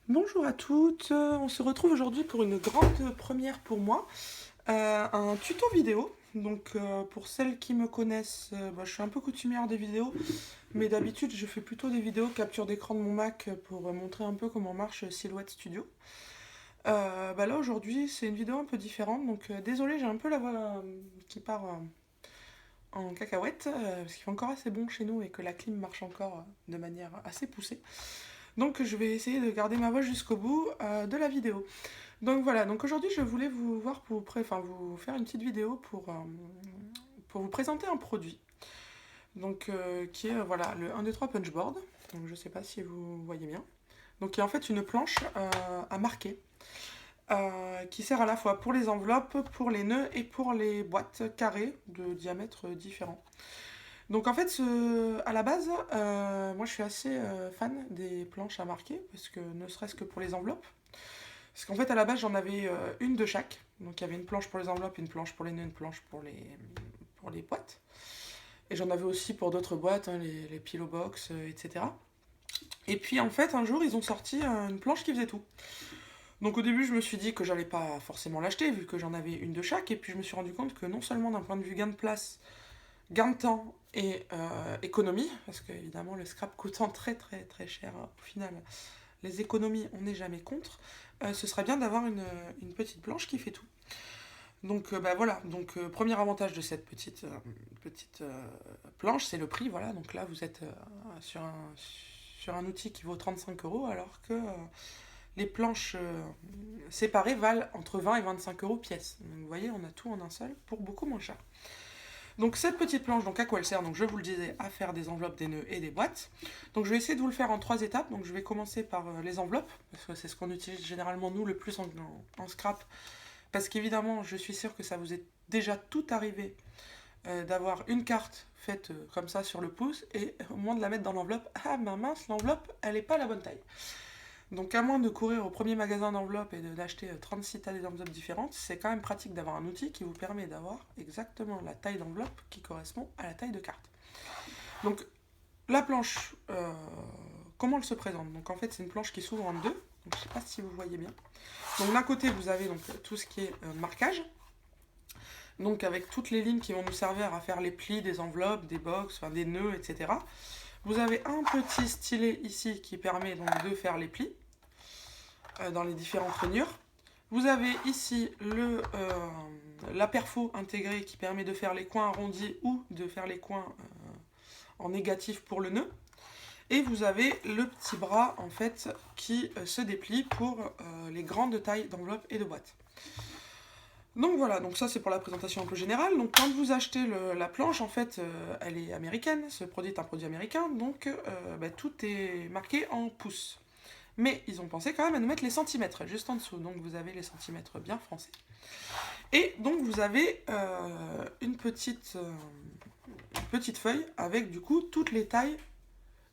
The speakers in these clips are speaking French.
Bonjour à toutes, on se retrouve aujourd'hui pour une grande première pour moi, un tuto vidéo. Donc pour celles qui me connaissent, je suis un peu coutumière des vidéos, mais d'habitude je fais plutôt des vidéos capture d'écran de mon Mac pour montrer un peu comment marche Silhouette Studio. Là aujourd'hui c'est une vidéo un peu différente, donc désolé j'ai un peu la voix qui part en cacahuète, parce qu'il fait encore assez bon chez nous et que la clim marche encore de manière assez poussée. Donc je vais essayer de garder ma voix jusqu'au bout de la vidéo. Donc voilà, donc aujourd'hui je voulais vous voir vous faire une petite vidéo pour vous présenter un produit. Donc qui est voilà le 1, 2, 3 Punchboard. Donc je sais pas si vous voyez bien. Donc qui est en fait une planche à marquer. Qui sert à la fois pour les enveloppes, pour les nœuds et pour les boîtes carrées de diamètres différents. Donc en fait, à la base, moi je suis assez fan des planches à marquer, parce que ne serait-ce que pour les enveloppes. Parce qu'en fait, à la base, j'en avais une de chaque. Donc il y avait une planche pour les enveloppes, une planche pour les nœuds, une planche pour les boîtes. Et j'en avais aussi pour d'autres boîtes, hein, les pillow box, etc. Et puis en fait, un jour, ils ont sorti une planche qui faisait tout. Donc au début, je me suis dit que j'allais pas forcément l'acheter, vu que j'en avais une de chaque. Et puis je me suis rendu compte que non seulement d'un point de vue gain de place, gain de temps et économie, parce que évidemment le scrap coûtant très très très cher au final, les économies on n'est jamais contre, ce serait bien d'avoir une petite planche qui fait tout. Donc voilà, donc premier avantage de cette petite planche, c'est le prix, voilà, donc là vous êtes sur un outil qui vaut 35 € alors que les planches séparées valent entre 20 et 25 € pièce. Donc vous voyez, on a tout en un seul pour beaucoup moins cher. Donc cette petite planche, donc à quoi elle sert? Donc je vous le disais, à faire des enveloppes, des nœuds et des boîtes. Donc je vais essayer de vous le faire en 3 étapes. Donc je vais commencer par les enveloppes, parce que c'est ce qu'on utilise généralement nous le plus en scrap. Parce qu'évidemment, je suis sûre que ça vous est déjà tout arrivé d'avoir une carte faite comme ça sur le pouce, et au moment de la mettre dans l'enveloppe, ah ben mince, l'enveloppe, elle n'est pas la bonne taille. Donc à moins de courir au premier magasin d'enveloppes et d'acheter 36 tailles d'enveloppes différentes, c'est quand même pratique d'avoir un outil qui vous permet d'avoir exactement la taille d'enveloppe qui correspond à la taille de carte. Donc la planche, comment elle se présente? Donc en fait c'est une planche qui s'ouvre en deux, donc je ne sais pas si vous voyez bien. Donc d'un côté vous avez donc tout ce qui est marquage, donc avec toutes les lignes qui vont nous servir à faire les plis des enveloppes, des box, enfin des nœuds, etc. Vous avez un petit stylet ici qui permet donc de faire les plis dans les différentes rainures. Vous avez ici la perfo intégrée qui permet de faire les coins arrondis ou de faire les coins en négatif pour le nœud. Et vous avez le petit bras en fait qui se déplie pour les grandes tailles d'enveloppe et de boîte. Donc voilà, donc ça c'est pour la présentation un peu générale. Donc quand vous achetez la planche, en fait, elle est américaine, ce produit est un produit américain, donc tout est marqué en pouces. Mais ils ont pensé quand même à nous mettre les centimètres juste en dessous, donc vous avez les centimètres bien français. Et donc vous avez une petite feuille avec du coup toutes les tailles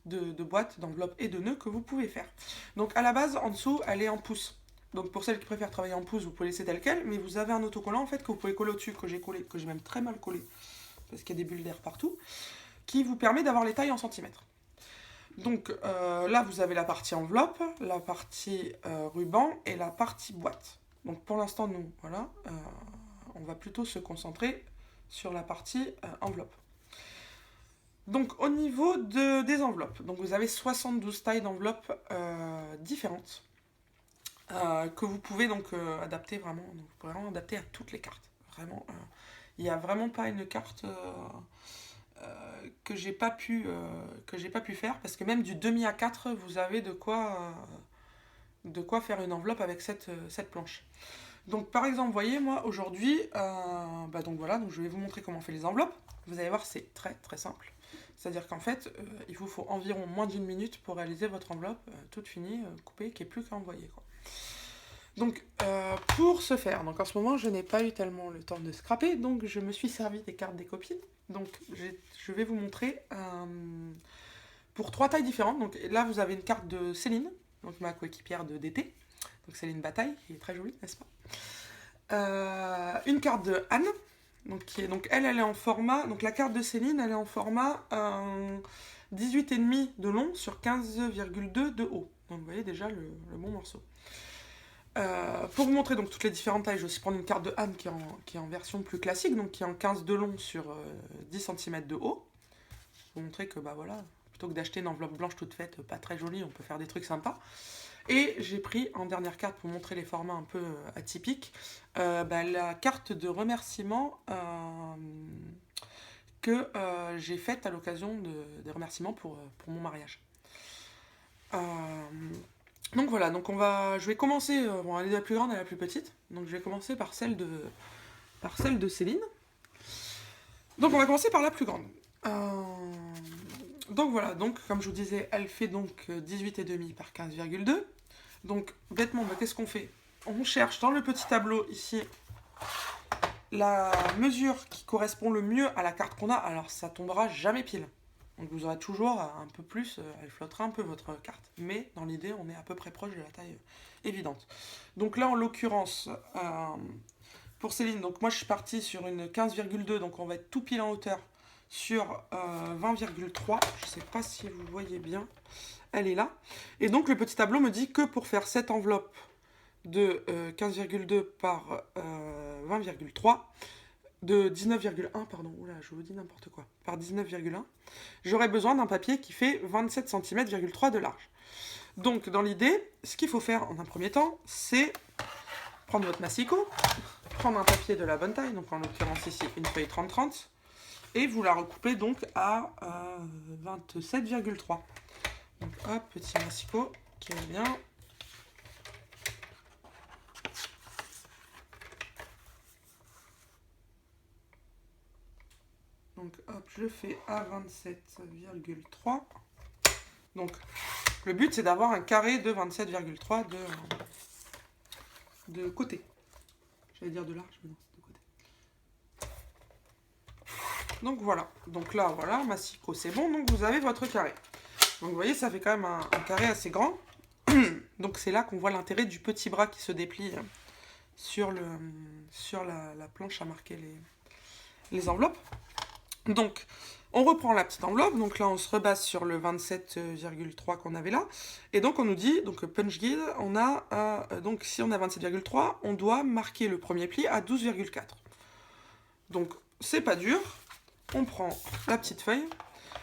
de boîtes, d'enveloppes et de nœuds que vous pouvez faire. Donc à la base, en dessous, elle est en pouces. Donc pour celles qui préfèrent travailler en pouces, vous pouvez laisser tel quel, mais vous avez un autocollant en fait que vous pouvez coller au-dessus, que j'ai même très mal collé, parce qu'il y a des bulles d'air partout, qui vous permet d'avoir les tailles en centimètres. Donc là, vous avez la partie enveloppe, la partie ruban et la partie boîte. Donc pour l'instant, nous, voilà, on va plutôt se concentrer sur la partie enveloppe. Donc au niveau des enveloppes, donc vous avez 72 tailles d'enveloppes différentes que vous pouvez donc adapter vraiment, donc vous pouvez vraiment adapter à toutes les cartes. Vraiment, il n'y a vraiment pas une carte que j'ai pas pu faire, parce que même du demi à 4 vous avez de quoi faire une enveloppe avec cette planche. Donc par exemple, vous voyez, moi aujourd'hui, donc voilà, donc je vais vous montrer comment on fait les enveloppes. Vous allez voir, c'est très très simple. C'est-à-dire qu'en fait, il vous faut environ moins d'1 minute pour réaliser votre enveloppe toute finie, coupée, qui est plus qu'à envoyer, quoi. Donc pour ce faire, donc en ce moment je n'ai pas eu tellement le temps de scraper, donc je me suis servi des cartes des copines. Donc je vais vous montrer pour 3 tailles différentes. Donc là vous avez une carte de Céline, donc ma coéquipière d'été, donc Céline Bataille, qui est très jolie, n'est-ce pas? Une carte de Anne, donc elle est en format, donc la carte de Céline elle est en format 18,5 de long sur 15,2 de haut. Donc vous voyez déjà le bon morceau. Pour vous montrer donc toutes les différentes tailles, je vais aussi prendre une carte de Anne qui est en version plus classique, donc qui est en 15 de long sur 10 cm de haut. Pour vous montrer que bah voilà, plutôt que d'acheter une enveloppe blanche toute faite, pas très jolie, on peut faire des trucs sympas. Et j'ai pris en dernière carte pour montrer les formats un peu atypiques, la carte de remerciement que j'ai faite à l'occasion des remerciements pour mon mariage. Donc voilà, donc je vais commencer, bon, elle est la plus grande et la plus petite, donc je vais commencer par celle de Céline. Donc on va commencer par la plus grande. Donc voilà, donc comme je vous disais, elle fait donc 18,5 par 15,2. Donc bêtement, qu'est-ce qu'on fait? On cherche dans le petit tableau ici la mesure qui correspond le mieux à la carte qu'on a. Alors ça tombera jamais pile. Donc vous aurez toujours un peu plus, elle flottera un peu votre carte. Mais dans l'idée, on est à peu près proche de la taille évidente. Donc là, en l'occurrence, pour Céline, donc moi je suis partie sur une 15,2, donc on va être tout pile en hauteur sur 20,3. Je ne sais pas si vous voyez bien, elle est là. Et donc le petit tableau me dit que pour faire cette enveloppe de 15,2 par 20,3, de 19,1, pardon, oula, je vous dis n'importe quoi, par 19,1, j'aurais besoin d'un papier qui fait 27 cm,3 de large. Donc, dans l'idée, ce qu'il faut faire en un premier temps, c'est prendre votre massicot, prendre un papier de la bonne taille, donc en l'occurrence ici, une feuille 30-30, et vous la recoupez donc à 27,3. Donc, hop, petit massicot qui est bien. Donc hop, je le fais à 27,3. Donc le but c'est d'avoir un carré de 27,3 de côté. J'allais dire de large, mais non, de côté. Donc voilà. Donc là, voilà, massicot c'est bon. Donc vous avez votre carré. Donc vous voyez, ça fait quand même un carré assez grand. Donc c'est là qu'on voit l'intérêt du petit bras qui se déplie sur la planche à marquer les enveloppes. Donc, on reprend la petite enveloppe. Donc là, on se rebase sur le 27,3 qu'on avait là. Et donc, on nous dit, donc punch guide, on a, donc si on a 27,3, on doit marquer le premier pli à 12,4. Donc, c'est pas dur. On prend la petite feuille.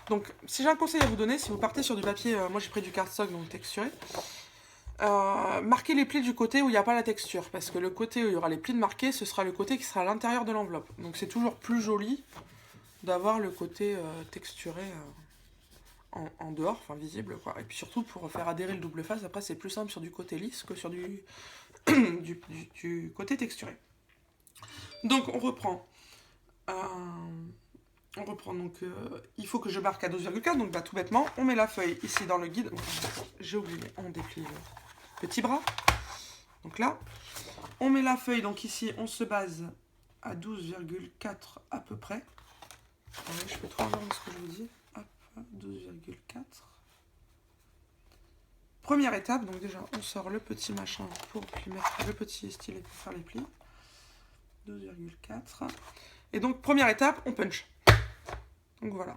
Donc, si j'ai un conseil à vous donner, si vous partez sur du papier, moi j'ai pris du cardstock, donc texturé, marquez les plis du côté où il n'y a pas la texture. Parce que le côté où il y aura les plis de marqués, ce sera le côté qui sera à l'intérieur de l'enveloppe. Donc, c'est toujours plus joli d'avoir le côté texturé en dehors, enfin visible, quoi. Et puis surtout pour faire adhérer le double face, après c'est plus simple sur du côté lisse que sur du côté texturé. Donc on reprend. Donc il faut que je marque à 12,4, donc tout bêtement, on met la feuille ici dans le guide. J'ai oublié, on déplie le petit bras. Donc là, on met la feuille, donc ici on se base à 12,4 à peu près. Je fais 3 heures de ce que je vous dis. Hop, 12,4. Première étape, donc déjà on sort le petit machin pour mettre le petit stylet pour faire les plis. 12,4. Et donc première étape, on punch. Donc voilà.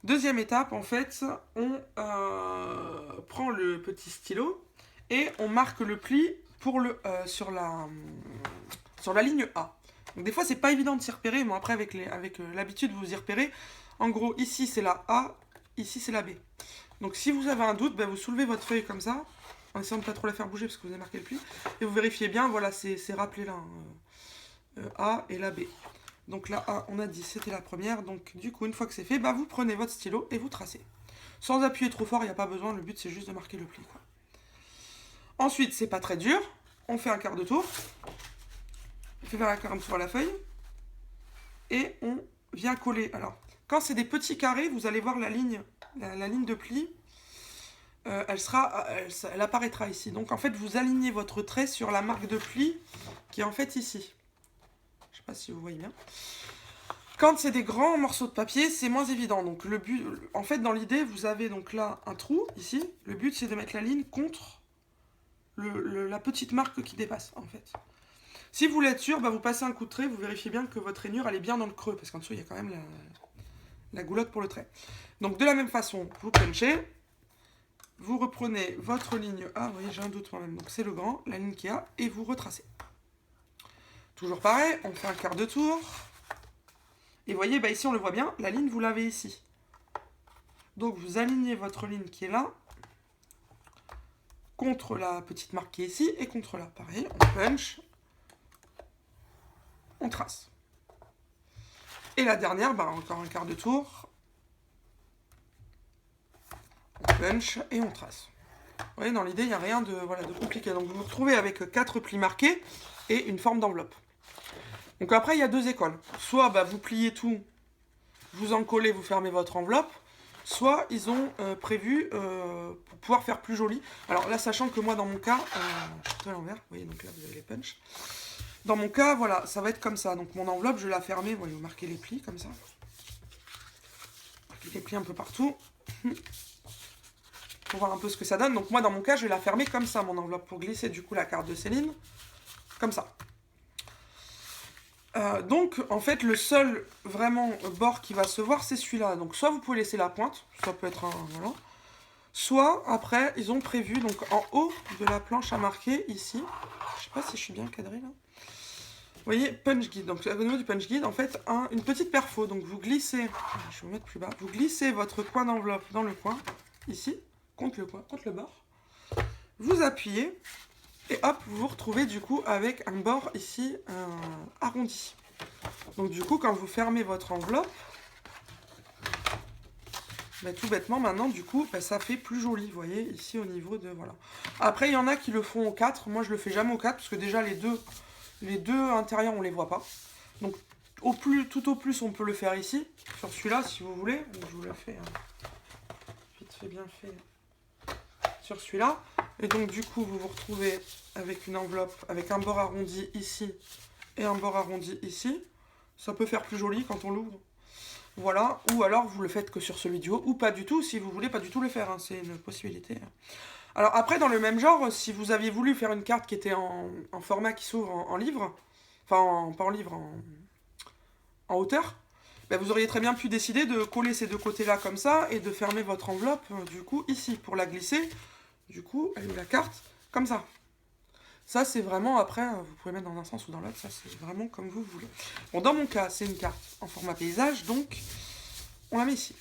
Deuxième étape, en fait, on prend le petit stylo et on marque le pli pour sur la ligne A. Donc des fois c'est pas évident de s'y repérer, mais après avec l'habitude vous y repérez. En gros ici c'est la A, ici c'est la B. Donc si vous avez un doute, vous soulevez votre feuille comme ça, en essayant de pas trop la faire bouger parce que vous avez marqué le pli, et vous vérifiez bien, voilà c'est rappelé là, A et la B. Donc la A on a dit c'était la première, donc du coup une fois que c'est fait, vous prenez votre stylo et vous tracez. Sans appuyer trop fort, il n'y a pas besoin, le but c'est juste de marquer le pli, quoi. Ensuite c'est pas très dur, on fait un quart de tour. On fait faire un quart de tour à la feuille et on vient coller. Alors, quand c'est des petits carrés, vous allez voir la ligne de pli, elle apparaîtra ici. Donc en fait, vous alignez votre trait sur la marque de pli qui est en fait ici. Je ne sais pas si vous voyez bien. Quand c'est des grands morceaux de papier, c'est moins évident. Donc le but, en fait, dans l'idée, vous avez donc là un trou ici. Le but, c'est de mettre la ligne contre la petite marque qui dépasse, en fait. Si vous voulez être sûr, vous passez un coup de trait, vous vérifiez bien que votre rainure elle est bien dans le creux, parce qu'en dessous il y a quand même la goulotte pour le trait. Donc de la même façon, vous punchez, vous reprenez votre ligne A, vous voyez j'ai un doute moi-même, donc c'est le grand, la ligne qui est A, et vous retracez. Toujours pareil, on fait un quart de tour. Et vous voyez, bah ici on le voit bien, la ligne vous l'avez ici. Donc vous alignez votre ligne qui est là, contre la petite marque qui est ici, et contre là. Pareil, on punch, on trace. Et la dernière, bah encore un quart de tour. On punch et on trace. Vous voyez, dans l'idée, il n'y a rien de, voilà, de compliqué. Donc vous vous retrouvez avec 4 plis marqués et une forme d'enveloppe. Donc après, il y a 2 écoles. Soit bah, vous pliez tout, vous en collez, vous fermez votre enveloppe. Soit ils ont prévu pour pouvoir faire plus joli. Alors là, sachant que moi, dans mon cas, je suis à l'envers, vous voyez, donc là, vous avez les punchs. Dans mon cas, voilà, ça va être comme ça. Donc mon enveloppe, je vais la fermer, vous voyez, vous marquez les plis comme ça. Marquez les plis un peu partout. Pour voir un peu ce que ça donne. Donc moi, dans mon cas, je vais la fermer comme ça, mon enveloppe, pour glisser du coup la carte de Céline. Comme ça. Donc, en fait, le seul vraiment bord qui va se voir, c'est celui-là. Donc, soit vous pouvez laisser la pointe, ça peut être un... Voilà. Soit, après, ils ont prévu, donc en haut de la planche à marquer, ici, je sais pas si je suis bien cadré là. Vous voyez, punch guide. Donc, au niveau du punch guide, en fait, une petite perfo. Donc, vous glissez, je vais vous mettre plus bas, vous glissez votre coin d'enveloppe dans le coin, ici, contre le bord. Vous appuyez. Et hop, vous vous retrouvez du coup avec un bord ici arrondi. Donc du coup, quand vous fermez votre enveloppe, bah, tout bêtement maintenant, du coup, bah, ça fait plus joli, vous voyez, ici au niveau de... Voilà. Après, il y en a qui le font au 4. Moi, je le fais jamais au 4, parce que déjà, les deux intérieurs, on les voit pas. Donc, tout au plus, on peut le faire ici, sur celui-là, si vous voulez. Donc, je vous le fais vite fait, bien fait, sur celui-là. Et donc du coup, vous vous retrouvez avec une enveloppe, avec un bord arrondi ici et un bord arrondi ici. Ça peut faire plus joli quand on l'ouvre. Voilà, ou alors vous le faites que sur celui du haut, ou pas du tout, si vous voulez pas du tout le faire, hein. C'est une possibilité. Alors après, dans le même genre, si vous aviez voulu faire une carte qui était en format qui s'ouvre en livre, enfin, pas en livre, en hauteur, ben, vous auriez très bien pu décider de coller ces deux côtés-là comme ça, et de fermer votre enveloppe, du coup, ici, pour la glisser. Du coup, elle ouvre la carte comme ça. Ça, c'est vraiment, après, vous pouvez mettre dans un sens ou dans l'autre, ça, c'est vraiment comme vous voulez. Bon, dans mon cas, c'est une carte en format paysage, donc on la met ici.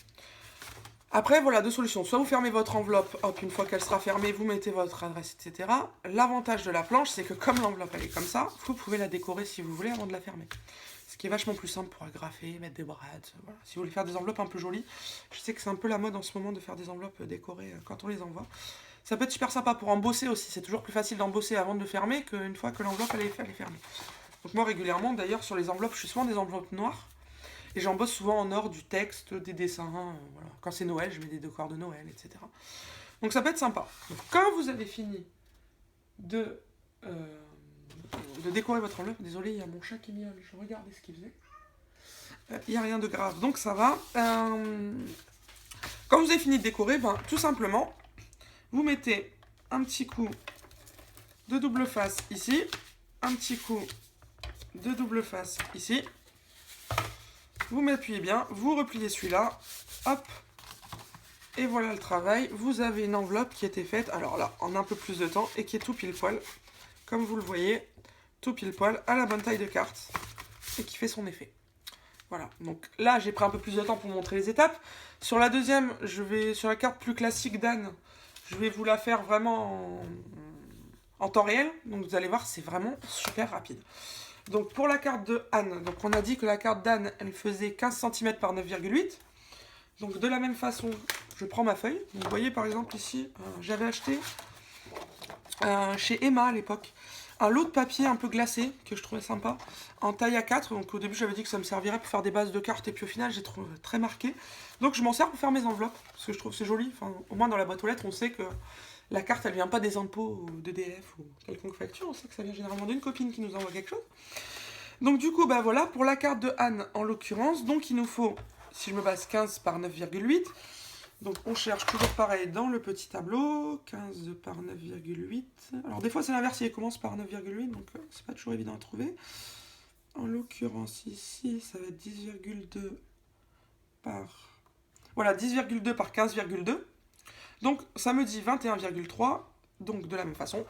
Après, voilà, 2 solutions. Soit vous fermez votre enveloppe, hop, une fois qu'elle sera fermée, vous mettez votre adresse, etc. L'avantage de la planche, c'est que comme l'enveloppe, elle est comme ça, vous pouvez la décorer si vous voulez avant de la fermer. Ce qui est vachement plus simple pour agrafer, mettre des brades, voilà. Si vous voulez faire des enveloppes un peu jolies, je sais que c'est un peu la mode en ce moment de faire des enveloppes décorées quand on les envoie. Ça peut être super sympa pour embosser aussi. C'est toujours plus facile d'embosser avant de le fermer qu'une fois que l'enveloppe elle est fermée. Donc moi régulièrement, d'ailleurs, sur les enveloppes, je suis souvent des enveloppes noires. Et j'embosse souvent en or du texte, des dessins. Voilà. Quand c'est Noël, je mets des décors de Noël, etc. Donc ça peut être sympa. Donc, quand vous avez fini de décorer votre enveloppe, désolé, il y a mon chat qui miaule, je regardais ce qu'il faisait. Il n'y a rien de grave, donc ça va. Quand vous avez fini de décorer, ben, tout simplement, vous mettez un petit coup de double face ici, un petit coup de double face ici. Vous m'appuyez bien, vous repliez celui-là, hop, et voilà le travail. Vous avez une enveloppe qui a été faite, alors là, en un peu plus de temps, et qui est tout pile poil, comme vous le voyez, tout pile poil, à la bonne taille de carte, et qui fait son effet. Voilà, donc là, j'ai pris un peu plus de temps pour montrer les étapes. Sur la deuxième, sur la carte plus classique d'Anne, je vais vous la faire vraiment en temps réel. Donc vous allez voir, c'est vraiment super rapide. Donc pour la carte de Anne, donc on a dit que la carte d'Anne, elle faisait 15 cm par 9,8. Donc de la même façon, je prends ma feuille. Donc, vous voyez par exemple ici, j'avais acheté chez Emma à l'époque un lot de papier un peu glacé, que je trouvais sympa, en taille A4. Donc au début j'avais dit que ça me servirait pour faire des bases de cartes, et puis au final j'ai trouvé très marqué. Donc je m'en sers pour faire mes enveloppes, parce que je trouve que c'est joli. Enfin, au moins dans la boîte aux lettres, on sait que la carte elle vient pas des impôts ou d'EDF ou quelconque facture, on sait que ça vient généralement d'une copine qui nous envoie quelque chose. Donc du coup, bah voilà, pour la carte de Anne en l'occurrence, donc il nous faut, si je me base 15 par 9,8, donc on cherche toujours pareil dans le petit tableau, 15 par 9,8. Alors des fois c'est l'inverse, il commence par 9,8, donc c'est pas toujours évident à trouver. En l'occurrence ici, ça va être 10,2 par... Voilà, 10,2 par 15,2. Donc ça me dit 21,3. Donc de la même façon,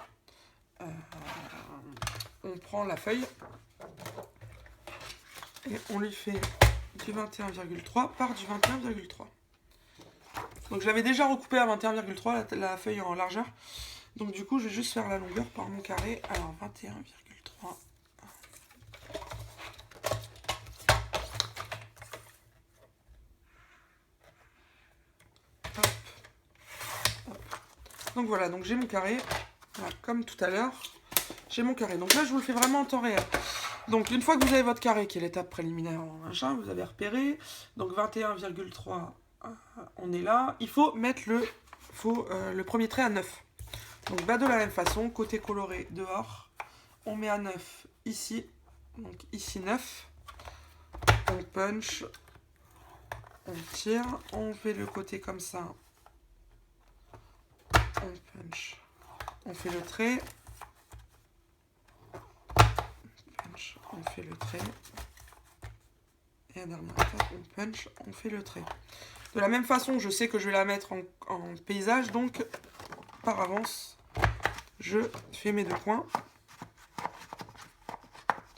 on prend la feuille et on lui fait du 21,3 par du 21,3. Donc j'avais déjà recoupé à 21,3 la feuille en largeur. Donc du coup je vais juste faire la longueur par mon carré. Alors 21,3. Hop. Hop. Donc voilà, donc j'ai mon carré. Voilà, comme tout à l'heure. J'ai mon carré. Donc là je vous le fais vraiment en temps réel. Donc une fois que vous avez votre carré, qui est l'étape préliminaire, machin, vous avez repéré. Donc 21,3, on est là. Il faut mettre le premier trait à 9. Donc de la même façon, côté coloré dehors, on met à 9 ici. Donc ici 9. On punch. On tire. On fait le côté comme ça. On punch. On fait le trait. On fait le trait. Et la dernière étape, on punch, on fait le trait. De la même façon, je sais que je vais la mettre en paysage, donc par avance, je fais mes deux coins.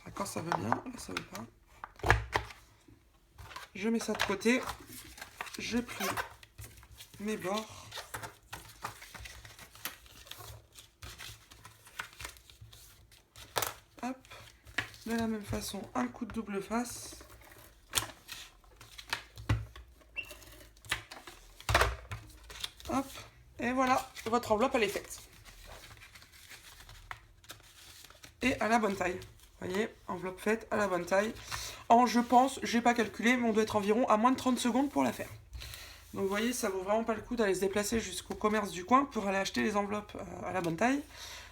D'accord, ça veut bien, là ça veut pas. Je mets ça de côté. Je plie mes bords. Hop. De la même façon, un coup de double face. Hop. Et voilà, votre enveloppe elle est faite. Et à la bonne taille. Vous voyez, enveloppe faite à la bonne taille. Je pense, j'ai pas calculé, mais on doit être environ à moins de 30 secondes pour la faire. Donc vous voyez, ça vaut vraiment pas le coup d'aller se déplacer jusqu'au commerce du coin pour aller acheter les enveloppes à la bonne taille.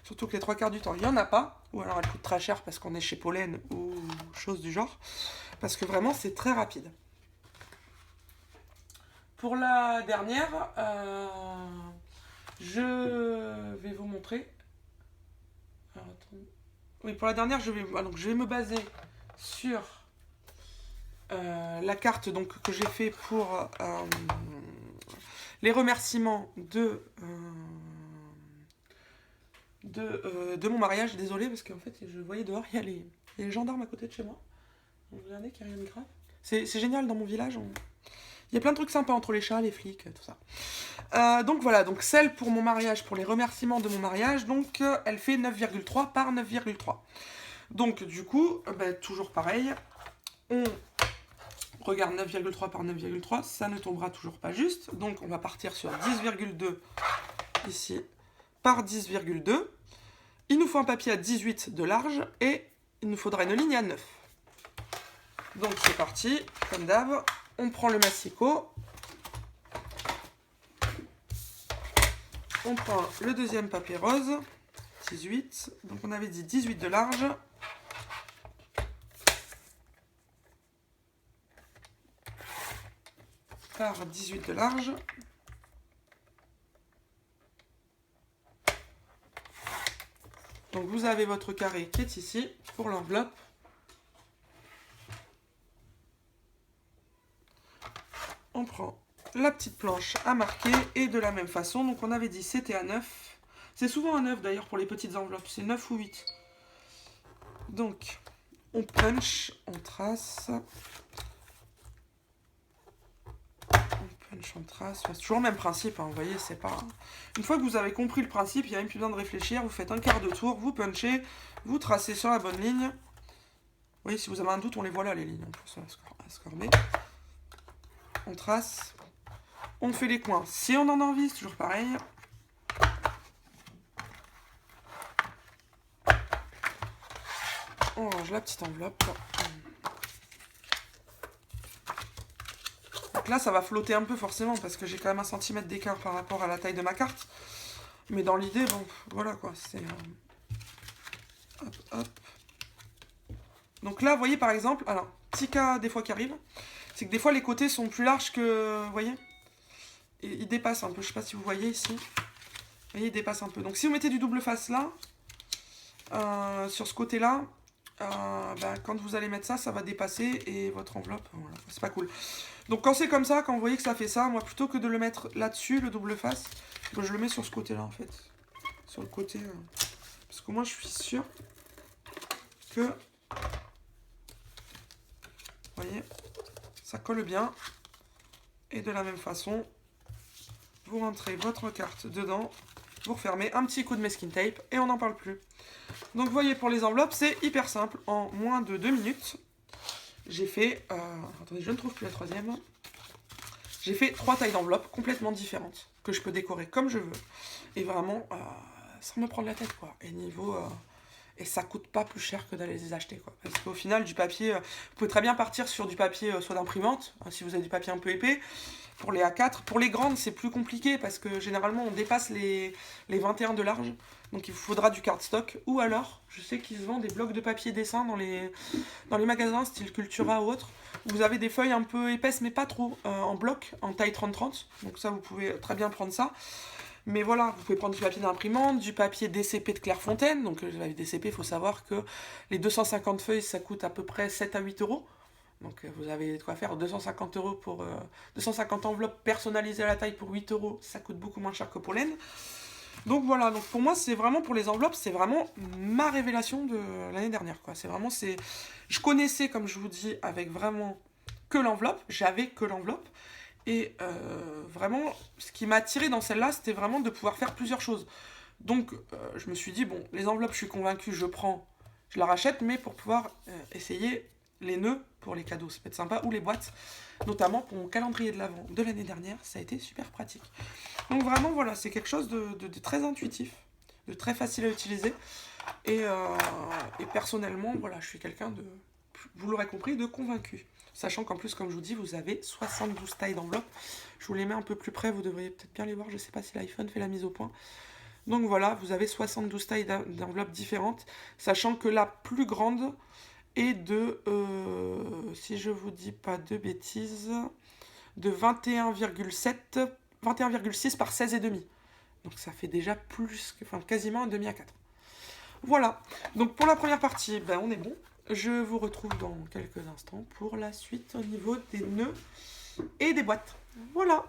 Surtout que les 3/4 du temps, il n'y en a pas. Ou alors elles coûtent très cher parce qu'on est chez Pollen ou chose du genre. Parce que vraiment, c'est très rapide. Pour la dernière, je vais vous montrer. Alors, oui, pour la dernière, je vais me baser sur la carte donc, que j'ai fait pour les remerciements de mon mariage. Désolé, parce qu'en fait, je voyais dehors, il y a les gendarmes à côté de chez moi. Donc, regardez qu'il n'y a rien de grave. C'est génial dans mon village. Il y a plein de trucs sympas entre les chats, les flics, tout ça. Donc voilà, donc celle pour mon mariage, pour les remerciements de mon mariage, donc elle fait 9,3 par 9,3. Donc du coup, toujours pareil, on regarde 9,3 par 9,3, ça ne tombera toujours pas juste. Donc on va partir sur 10,2 ici par 10,2. Il nous faut un papier à 18 de large et il nous faudra une ligne à 9. Donc c'est parti, comme d'hab. On prend le massicot. On prend le deuxième papier rose. 18. Donc on avait dit 18 de large. Par 18 de large. Donc vous avez votre carré qui est ici pour l'enveloppe. On prend la petite planche à marquer et de la même façon, donc on avait dit c'était à 9. C'est souvent à 9 d'ailleurs pour les petites enveloppes, c'est 9 ou 8. Donc on punch, on trace. On trace, c'est toujours le même principe, hein, vous voyez, c'est pas... Une fois que vous avez compris le principe, il n'y a même plus besoin de réfléchir, vous faites un quart de tour, vous punchez, vous tracez sur la bonne ligne. Vous voyez, si vous avez un doute, on les voit là, les lignes, pour à scorber. On trace, on fait les coins. Si on en a envie, c'est toujours pareil. On range la petite enveloppe. Donc là, ça va flotter un peu forcément, parce que j'ai quand même 1 cm d'écart par rapport à la taille de ma carte. Mais dans l'idée, bon, voilà quoi, c'est... Hop, hop. Donc là, vous voyez par exemple, alors, petit cas des fois qui arrive, c'est que des fois les côtés sont plus larges que, vous voyez, et ils dépassent un peu, je sais pas si vous voyez ici, vous voyez, ils dépassent un peu. Donc si vous mettez du double face là, sur ce côté-là, quand vous allez mettre ça, ça va dépasser et votre enveloppe, voilà, c'est pas cool. Donc quand c'est comme ça, quand vous voyez que ça fait ça, moi plutôt que de le mettre là-dessus, le double face, moi, je le mets sur ce côté-là en fait. Sur le côté, parce que moi je suis sûr que, vous voyez, ça colle bien. Et de la même façon, vous rentrez votre carte dedans, vous refermez, un petit coup de masking tape et on n'en parle plus. Donc vous voyez, pour les enveloppes, c'est hyper simple. En moins de 2 minutes, j'ai fait... attendez, je ne trouve plus la troisième. J'ai fait 3 tailles d'enveloppes complètement différentes, que je peux décorer comme je veux. Et vraiment, sans me prendre la tête, quoi. Et niveau... et ça coûte pas plus cher que d'aller les acheter, quoi. Parce qu'au final, du papier... vous pouvez très bien partir sur du papier soit d'imprimante, si vous avez du papier un peu épais, pour les A4. Pour les grandes, c'est plus compliqué, parce que généralement, on dépasse les 21 de large. Donc il vous faudra du cardstock, ou alors, je sais qu'ils se vendent des blocs de papier dessin dans les magasins, style Cultura ou autre. Vous avez des feuilles un peu épaisses, mais pas trop, en bloc, en taille 30-30. Donc ça, vous pouvez très bien prendre ça. Mais voilà, vous pouvez prendre du papier d'imprimante, du papier DCP de Clairefontaine. Donc le DCP, il faut savoir que les 250 feuilles, ça coûte à peu près 7 à 8 euros. Donc vous avez de quoi faire, 250 euros pour 250 enveloppes personnalisées à la taille pour 8 euros. Ça coûte beaucoup moins cher que pour laine. Donc voilà, donc pour moi, c'est vraiment, pour les enveloppes, c'est vraiment ma révélation de l'année dernière, quoi. C'est vraiment, je connaissais, comme je vous dis, avec vraiment que l'enveloppe, j'avais que l'enveloppe. Et vraiment, ce qui m'a attiré dans celle-là, c'était vraiment de pouvoir faire plusieurs choses. Donc je me suis dit, bon, les enveloppes, je suis convaincue, je prends, je la rachète, mais pour pouvoir essayer les nœuds pour les cadeaux, ça peut être sympa, ou les boîtes, notamment pour mon calendrier de l'Avent de l'année dernière, ça a été super pratique. Donc vraiment, voilà, c'est quelque chose de très intuitif, de très facile à utiliser. Et personnellement, voilà, je suis quelqu'un de, vous l'aurez compris, de convaincu. Sachant qu'en plus, comme je vous dis, vous avez 72 tailles d'enveloppe. Je vous les mets un peu plus près, vous devriez peut-être bien les voir. Je ne sais pas si l'iPhone fait la mise au point. Donc voilà, vous avez 72 tailles d'enveloppes différentes. Sachant que la plus grande est de, si je vous dis pas de bêtises, de 21,7, 21,6 par 16,5. Donc ça fait déjà plus que, enfin quasiment un demi à 4. Voilà, donc pour la première partie, ben, on est bon. Je vous retrouve dans quelques instants pour la suite au niveau des nœuds et des boîtes. Voilà.